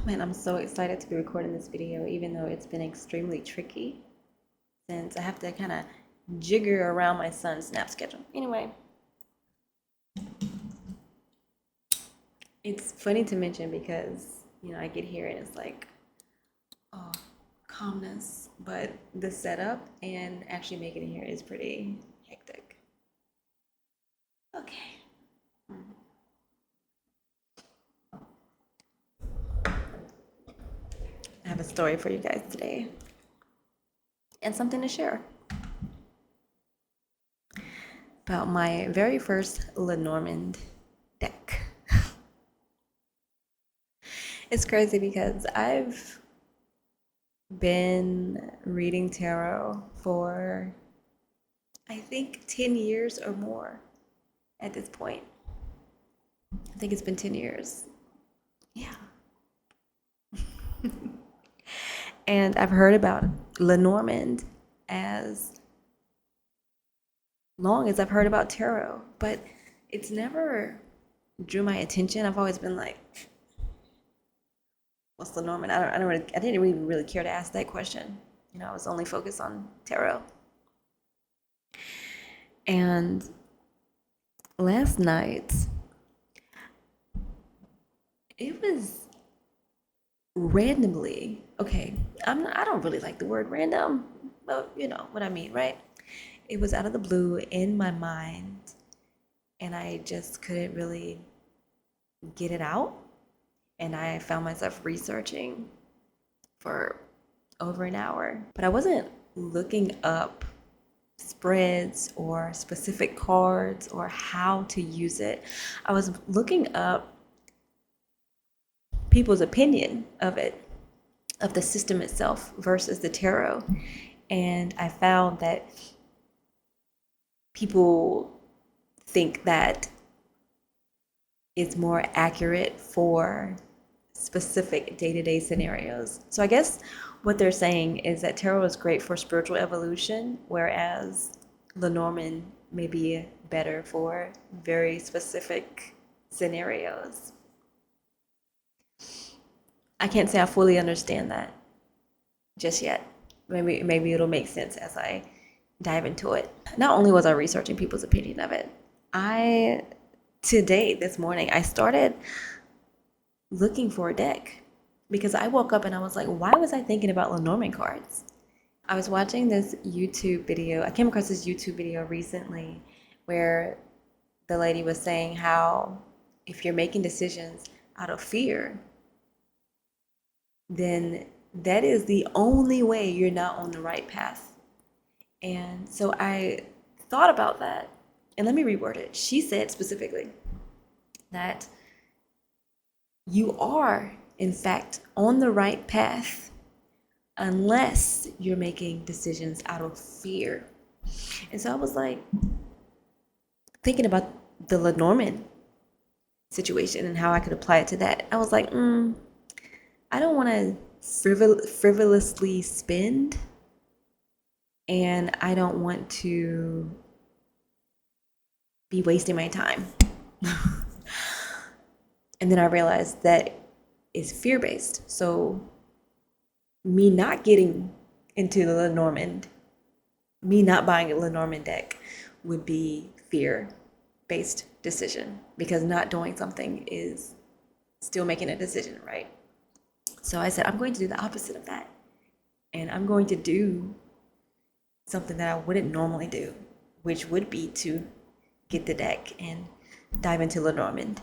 Man, I'm so excited to be recording this video, even though it's been extremely tricky since I have to kind of jigger around my son's nap schedule. Anyway, it's funny to mention because, I get here and it's like, oh, calmness, but the setup and actually making it here is pretty hectic. Okay. I have a story for you guys today and something to share about my very first Lenormand deck. It's crazy because I've been reading tarot for, I think, 10 years or more at this point. I think it's been 10 years. Yeah. And I've heard about Lenormand as long as I've heard about tarot, but it's never drew my attention. I've always been like, what's Lenormand? I didn't really care to ask that question. I was only focused on tarot. And last night, it was randomly, okay, I don't really like the word random, but you know what I mean, right? It was out of the blue in my mind, and I just couldn't really get it out. And I found myself researching for over an hour, but I wasn't looking up spreads or specific cards or how to use it. I was looking up people's opinion of it, of the system itself versus the tarot. And I found that people think that it's more accurate for specific day-to-day scenarios. So I guess what they're saying is that tarot is great for spiritual evolution, whereas Lenormand may be better for very specific scenarios. I can't say I fully understand that just yet. Maybe it'll make sense as I dive into it. Not only was I researching people's opinion of it, this morning, I started looking for a deck because I woke up and I was like, why was I thinking about Lenormand cards? I was watching this YouTube video. I came across this YouTube video recently where the lady was saying how if you're making decisions out of fear, then that is the only way you're not on the right path. And so I thought about that. And let me reword it. She said specifically that you are, in fact, on the right path unless you're making decisions out of fear. And so I was like thinking about the Lenormand situation and how I could apply it to that. I was like, I don't want to frivolously spend, and I don't want to be wasting my time. And then I realized that it's fear-based. So me not getting into the Lenormand, me not buying a Lenormand deck would be fear-based decision, because not doing something is still making a decision, right? So I said, I'm going to do the opposite of that. And I'm going to do something that I wouldn't normally do, which would be to get the deck and dive into Lenormand.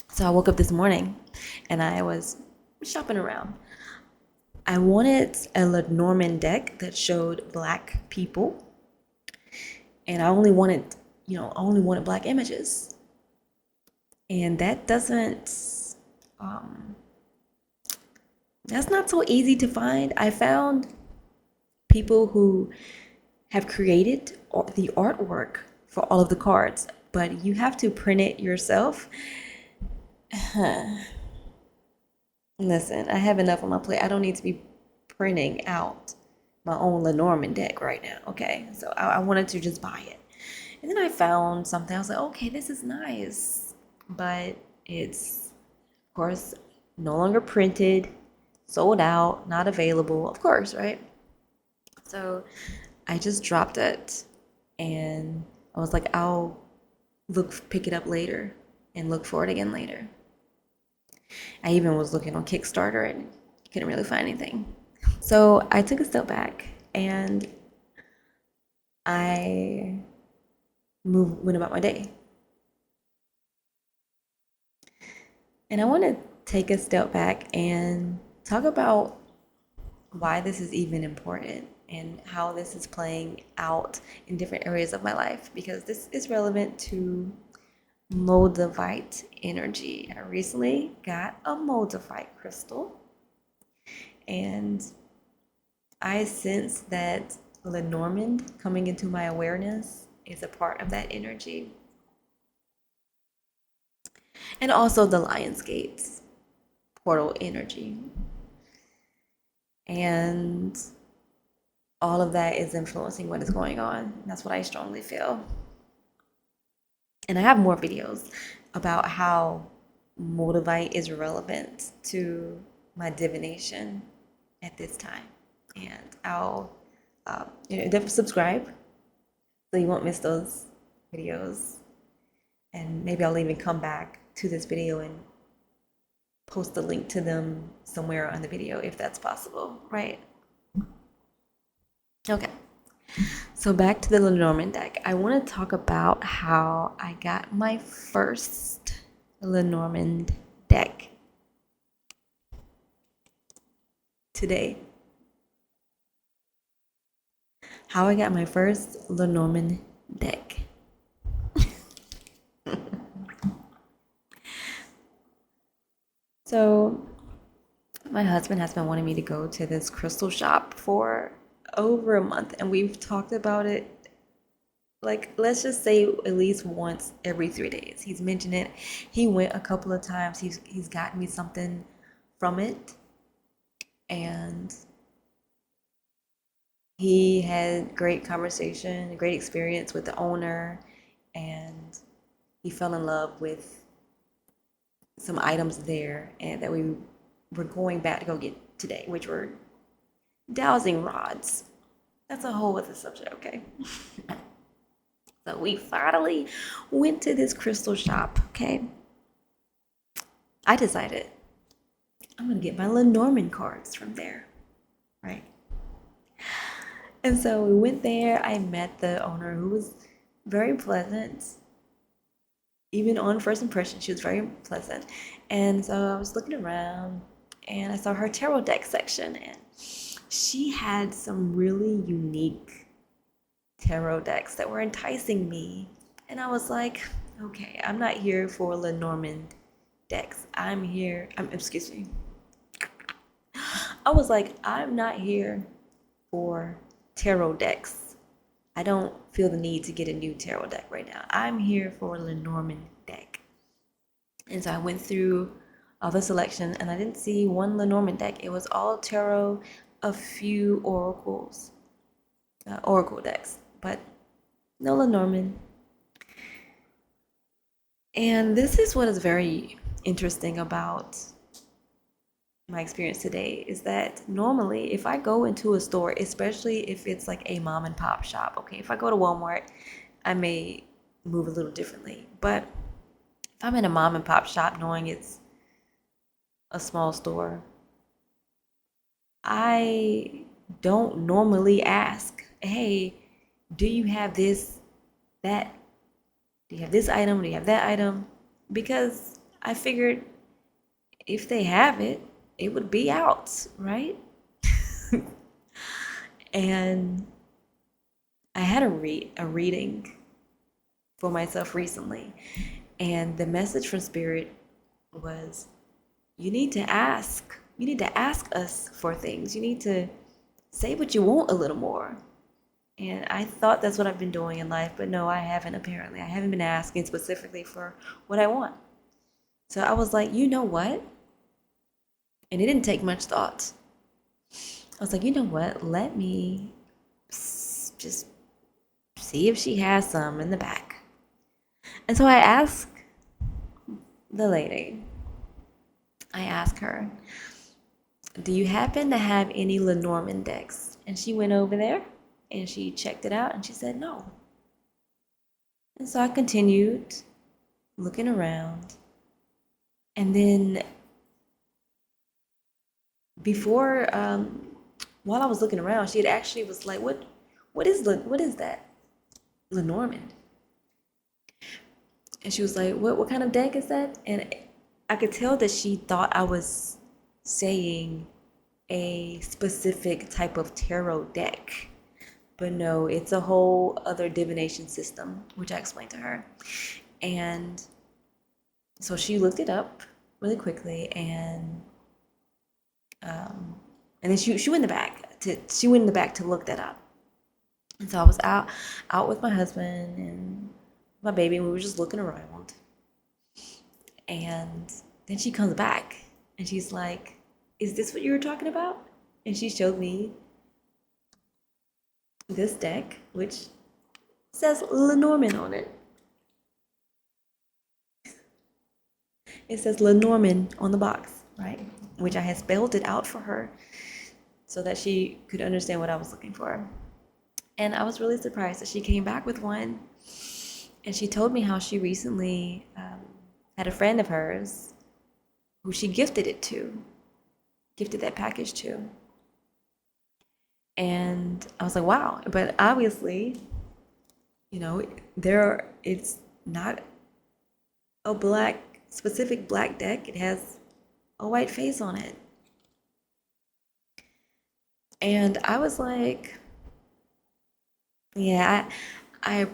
So I woke up this morning and I was shopping around. I wanted a Lenormand deck that showed Black people. And I only wanted Black images. And that that's not so easy to find. I found people who have created the artwork for all of the cards, but you have to print it yourself. Listen, I have enough on my plate. I don't need to be printing out my own Lenormand deck right now, okay? So I wanted to just buy it. And then I found something. I was like, okay, this is nice. But it's, of course, no longer printed, sold out, not available, of course, right? So I just dropped it and I was like, I'll pick it up later and look for it again later. I even was looking on Kickstarter and couldn't really find anything. So I took a step back and I went about my day. And I want to take a step back and talk about why this is even important and how this is playing out in different areas of my life, because this is relevant to moldavite energy. I recently got a moldavite crystal, and I sense that Lenormand coming into my awareness is a part of that energy. And also the Lionsgate's portal energy. And all of that is influencing what is going on. That's what I strongly feel. And I have more videos about how moldavite is relevant to my divination at this time. And I'll definitely subscribe so you won't miss those videos. And maybe I'll even come back to this video and post a link to them somewhere on the video if that's possible, right? Okay. So back to the Lenormand deck. I want to talk about how I got my first Lenormand deck today. How I got my first Lenormand deck. So my husband has been wanting me to go to this crystal shop for over a month, and we've talked about it, like, let's just say at least once every 3 days. He's mentioned it. He went a couple of times. He's gotten me something from it, and he had great conversation, great experience with the owner, and he fell in love with some items there, and that we were going back to go get today, which were dowsing rods. That's a whole other subject, okay? So we finally went to this crystal shop, okay? I decided I'm gonna get my Lenormand cards from there, right? And so we went there. I met the owner, who was very pleasant. Even on first impression, she was very pleasant. And so I was looking around and I saw her tarot deck section, and she had some really unique tarot decks that were enticing me. And I was like, okay, I'm not here for Lenormand decks. Excuse me. I was like, I'm not here for tarot decks. I don't feel the need to get a new tarot deck right now. I'm here for a Lenormand deck. And so I went through all the selection, and I didn't see one Lenormand deck. It was all tarot, a few oracles, oracle decks, but no Lenormand. And this is what is very interesting about my experience today, is that normally if I go into a store, especially if it's like a mom and pop shop, okay, if I go to Walmart, I may move a little differently. But if I'm in a mom and pop shop, knowing it's a small store, I don't normally ask, hey, do you have this, that? Do you have this item? Do you have that item? Because I figured if they have it, it would be out, right? And I had a reading for myself recently, and the message from Spirit was, you need to ask. You need to ask us for things. You need to say what you want a little more. And I thought that's what I've been doing in life, but no, I haven't, apparently. I haven't been asking specifically for what I want. So I was like, you know what? And it didn't take much thought. I was like, you know what? Let me just see if she has some in the back. And so I asked the lady, ask her, do you happen to have any Lenormand decks? And she went over there and she checked it out and she said no. And so I continued looking around. And then before, while I was looking around, she had actually was like, what is that? Lenormand. And she was like, what kind of deck is that? And I could tell that she thought I was saying a specific type of tarot deck. But no, it's a whole other divination system, which I explained to her. And so she looked it up really quickly, and then she went in the back to look that up. And so I was out with my husband and my baby, and we were just looking around. And then she comes back and she's like, is this what you were talking about? And she showed me this deck, which says Lenormand on it. It says Lenormand on the box, right? Which I had spelled it out for her so that she could understand what I was looking for. And I was really surprised that she came back with one. And she told me how she recently had a friend of hers who she gifted that package to. And I was like, wow. But obviously, it's not a specific black deck. It has a white face on it. And I was like, yeah, I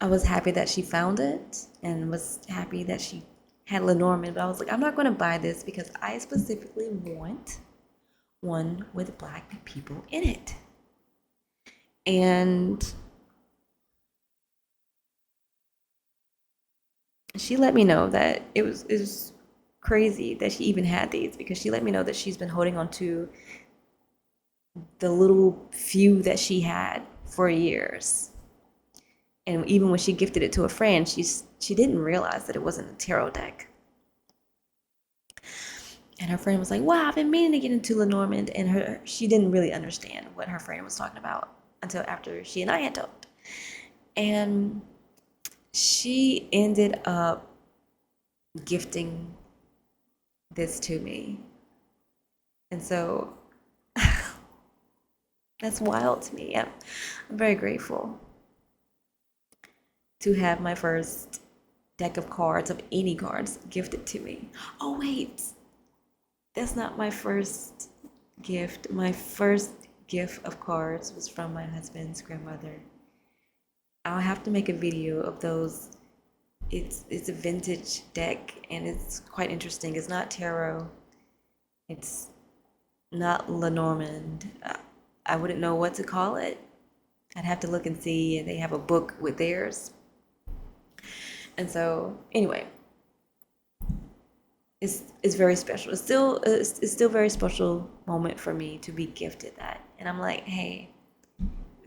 was happy that she found it and was happy that she had Lenormand, but I was like, I'm not going to buy this because I specifically want one with black people in it. And she let me know that it was crazy that she even had these, because she let me know that she's been holding on to the little few that she had for years. And even when she gifted it to a friend, she didn't realize that it wasn't a tarot deck. And her friend was like, wow, I've been meaning to get into Lenormand. And she didn't really understand what her friend was talking about until after she and I had talked. And she ended up gifting this to me. And so that's wild to me. I'm very grateful to have my first deck of cards, of any cards, gifted to me. Oh, wait. That's not my first gift. My first gift of cards was from my husband's grandmother. I'll have to make a video of those. It's a vintage deck, and it's quite interesting. It's not tarot. It's not Lenormand. I wouldn't know what to call it. I'd have to look and see. They have a book with theirs. And so, anyway, it's very special. It's still a very special moment for me to be gifted that. And I'm like, hey,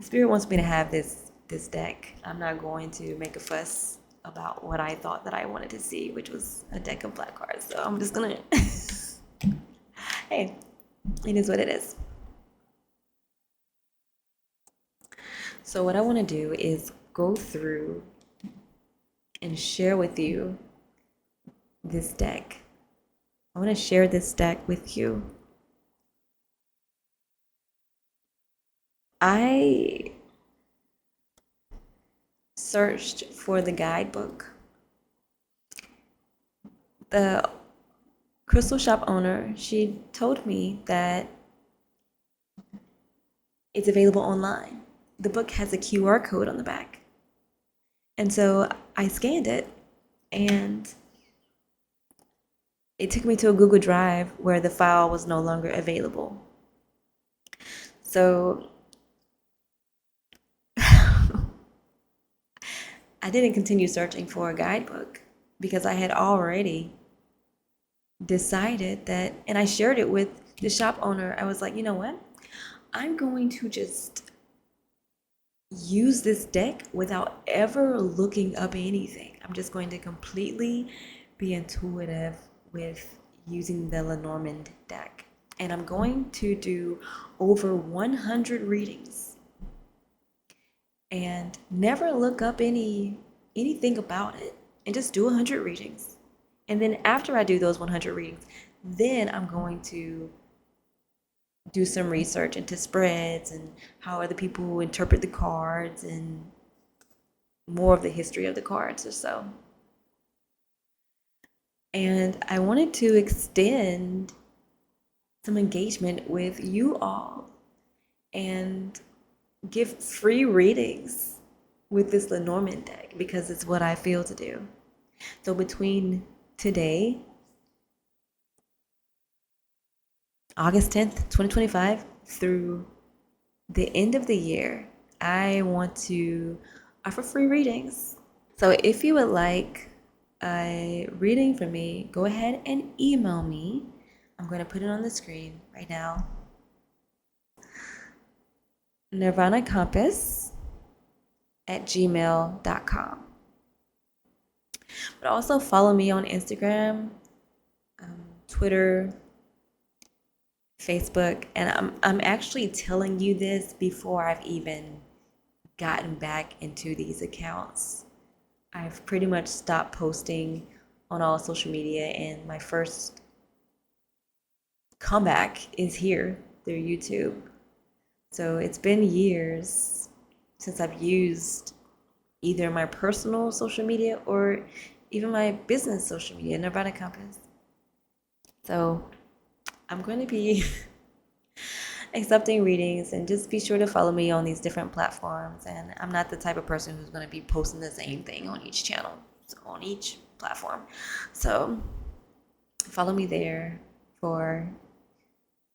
Spirit wants me to have this deck. I'm not going to make a fuss about what I thought that I wanted to see, which was a deck of black cards. So I'm just gonna hey, it is what it is. So what I want to do is go through and share with you this deck. I want to share this deck with you. I searched for the guidebook. The crystal shop owner, she told me that it's available online. The book has a QR code on the back. And so I scanned it, and it took me to a Google Drive where the file was no longer available. So I didn't continue searching for a guidebook because I had already decided that, and I shared it with the shop owner. I was like, you know what? I'm going to just use this deck without ever looking up anything. I'm just going to completely be intuitive with using the Lenormand deck. And I'm going to do over 100 readings and never look up anything about it, and just do 100 readings. And then after I do those 100 readings, then I'm going to do some research into spreads and how other people interpret the cards and more of the history of the cards or so. And I wanted to extend some engagement with you all and give free readings with this Lenormand deck, because it's what I feel to do. So between today, August 10th, 2025, through the end of the year, I want to offer free readings. So if you would like a reading from me, go ahead and email me. I'm going to put it on the screen right now. nirvanacompass@gmail.com. But also follow me on Instagram, Twitter, Facebook, and I'm actually telling you this before I've even gotten back into these accounts. I've pretty much stopped posting on all social media, and my first comeback is here through YouTube. So it's been years since I've used either my personal social media or even my business social media, Nirvana Compass. So I'm going to be accepting readings, and just be sure to follow me on these different platforms. And I'm not the type of person who's going to be posting the same thing on each channel, on each platform. So follow me there for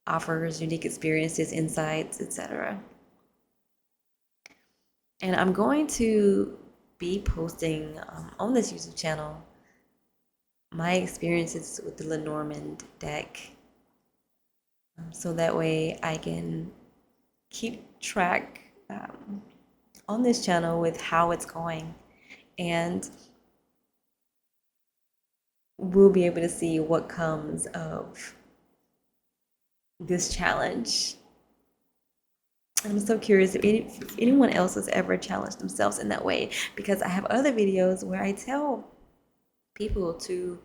offers, unique experiences, insights, etc. And I'm going to be posting on this YouTube channel my experiences with the Lenormand deck, so that way I can keep track on this channel with how it's going, and we'll be able to see what comes of this challenge. I'm so curious if anyone else has ever challenged themselves in that way, because I have other videos where I tell people to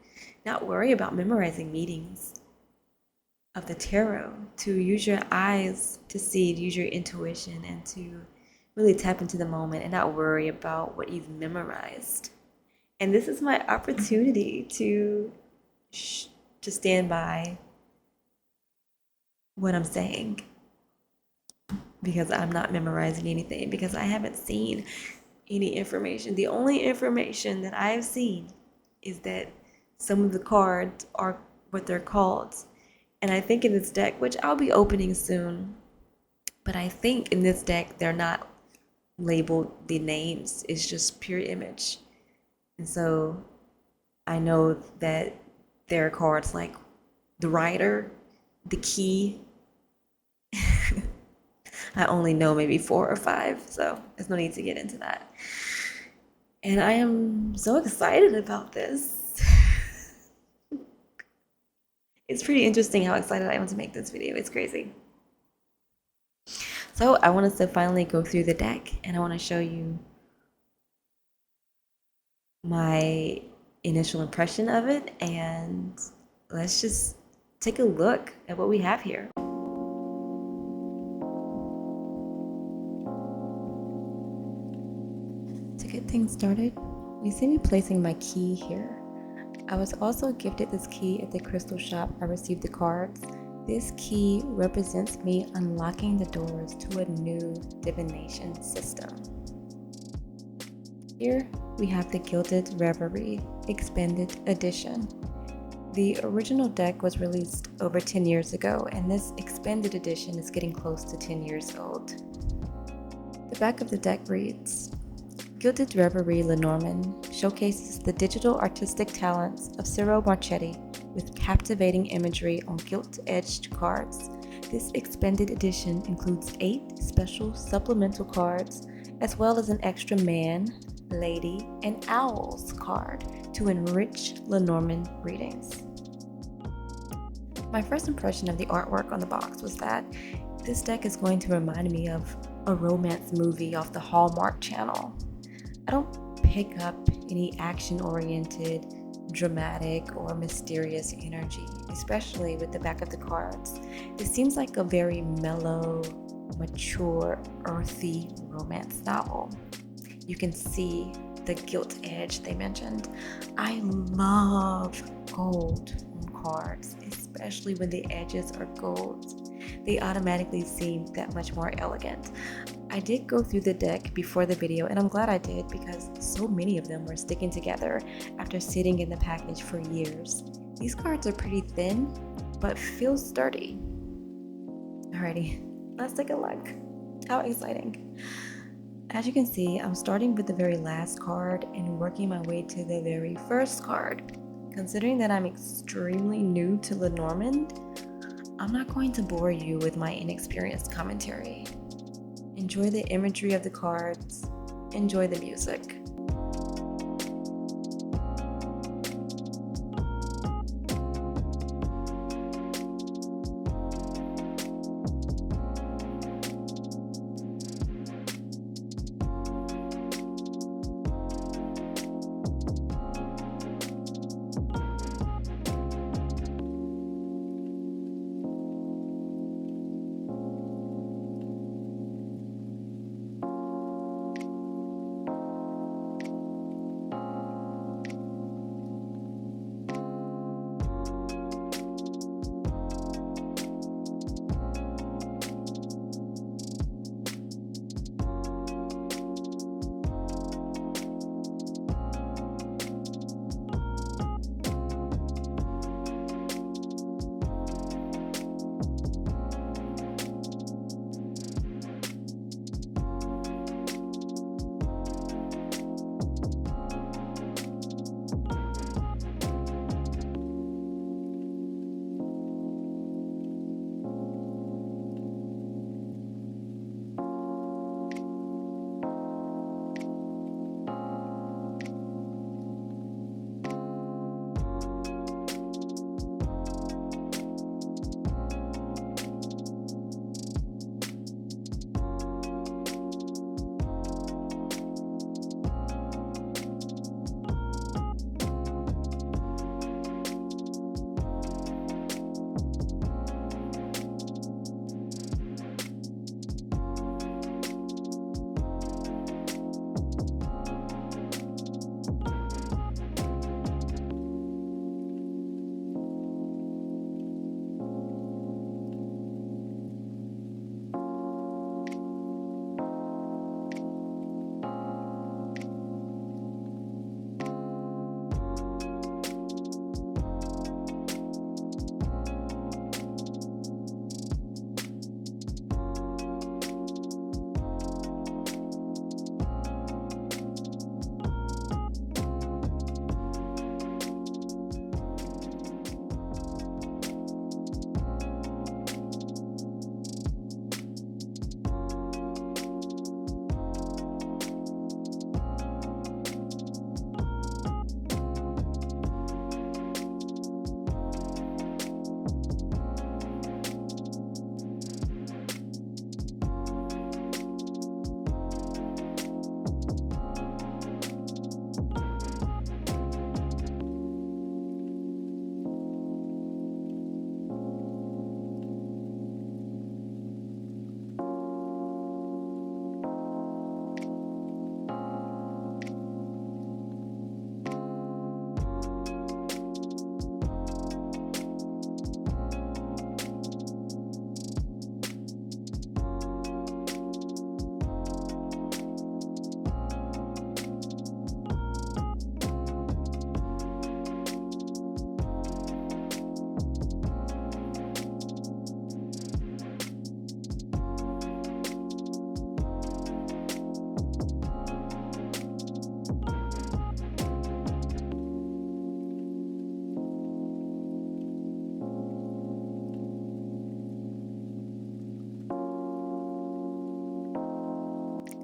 not worry about memorizing meanings of the tarot, to use your eyes to see, to use your intuition, and to really tap into the moment and not worry about what you've memorized. And this is my opportunity to stand by what I'm saying, because I'm not memorizing anything, because I haven't seen any information. The only information that I've seen is that some of the cards are what they're called. And I think in this deck, which I'll be opening soon, but I think in this deck they're not labeled the names. It's just pure image. And so I know that there are cards like the Rider, the Key. I only know maybe 4 or 5, so there's no need to get into that. And I am so excited about this. It's pretty interesting how excited I am to make this video. It's crazy. So I want us to finally go through the deck, and I want to show you my initial impression of it, and let's just take a look at what we have here. To get things started, you see me placing my key here. I was also gifted this key at the crystal shop I received the cards. This key represents me unlocking the doors to a new divination system. Here we have the Gilded Reverie Expanded Edition. The original deck was released over 10 years ago, and this expanded edition is getting close to 10 years old. The back of the deck reads, Gilded Reverie Lenormand showcases the digital artistic talents of Ciro Marchetti with captivating imagery on gilt-edged cards. This expanded edition includes 8 special supplemental cards, as well as an extra man, lady, and owls card to enrich Lenormand readings. My first impression of the artwork on the box was that this deck is going to remind me of a romance movie off the Hallmark Channel. I don't pick up any action-oriented, dramatic, or mysterious energy, especially with the back of the cards. This seems like a very mellow, mature, earthy romance novel. You can see the gilt edge they mentioned. I love gold on cards, especially when the edges are gold. They automatically seem that much more elegant. I did go through the deck before the video, and I'm glad I did because so many of them were sticking together after sitting in the package for years. These cards are pretty thin, but feel sturdy. Alrighty, let's take a look. How exciting. As you can see, I'm starting with the very last card and working my way to the very first card. Considering that I'm extremely new to Lenormand, I'm not going to bore you with my inexperienced commentary. Enjoy the imagery of the cards, enjoy the music.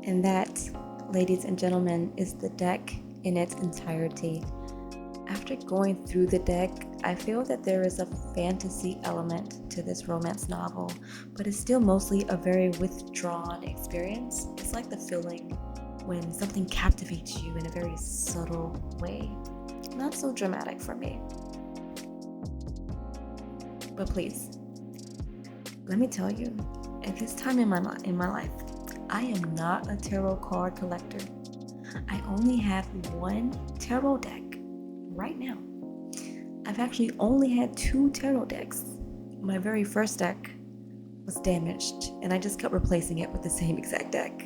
And that, ladies and gentlemen, is the deck in its entirety. After going through the deck, I feel that there is a fantasy element to this romance novel, but it's still mostly a very withdrawn experience. It's like the feeling when something captivates you in a very subtle way. Not so dramatic for me. But please, let me tell you, at this time in my life, I am not a tarot card collector. I only have one tarot deck right now. I've actually only had 2 tarot decks. My very first deck was damaged, and I just kept replacing it with the same exact deck.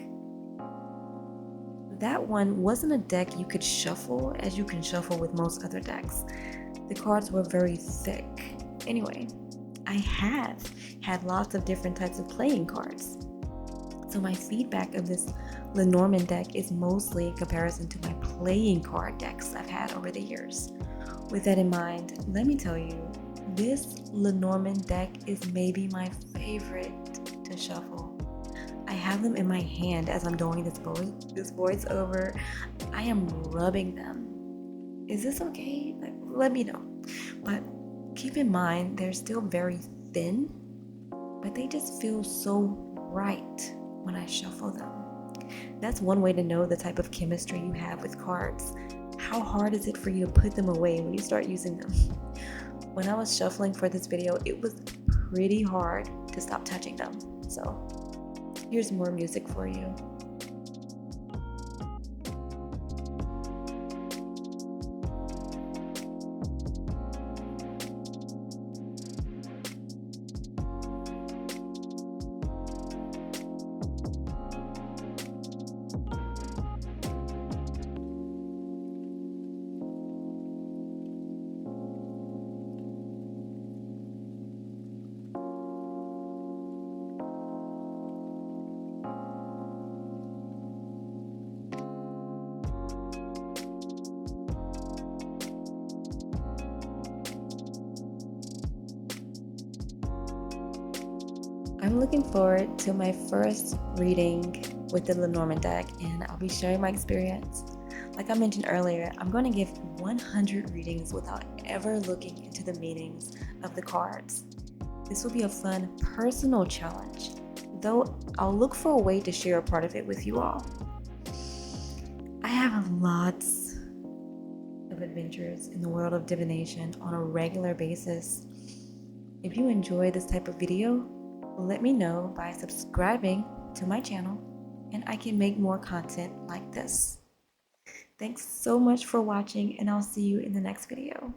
That one wasn't a deck you could shuffle as you can shuffle with most other decks. The cards were very thick. Anyway, I have had lots of different types of playing cards. So my feedback of this Lenormand deck is mostly in comparison to my playing card decks I've had over the years. With that in mind, let me tell you, this Lenormand deck is maybe my favorite to shuffle. I have them in my hand as I'm doing this voiceover. I am rubbing them. Is this okay? Let me know. But keep in mind, they're still very thin, but they just feel so right when I shuffle them. That's one way to know the type of chemistry you have with cards. How hard is it for you to put them away when you start using them? When I was shuffling for this video, it was pretty hard to stop touching them. So here's more music for you. I'm looking forward to my first reading with the Lenormand deck, and I'll be sharing my experience. Like I mentioned earlier, I'm going to give 100 readings without ever looking into the meanings of the cards. This will be a fun personal challenge, though I'll look for a way to share a part of it with you all. I have lots of adventures in the world of divination on a regular basis. If you enjoy this type of video, let me know by subscribing to my channel, and I can make more content like this. Thanks so much for watching, and I'll see you in the next video.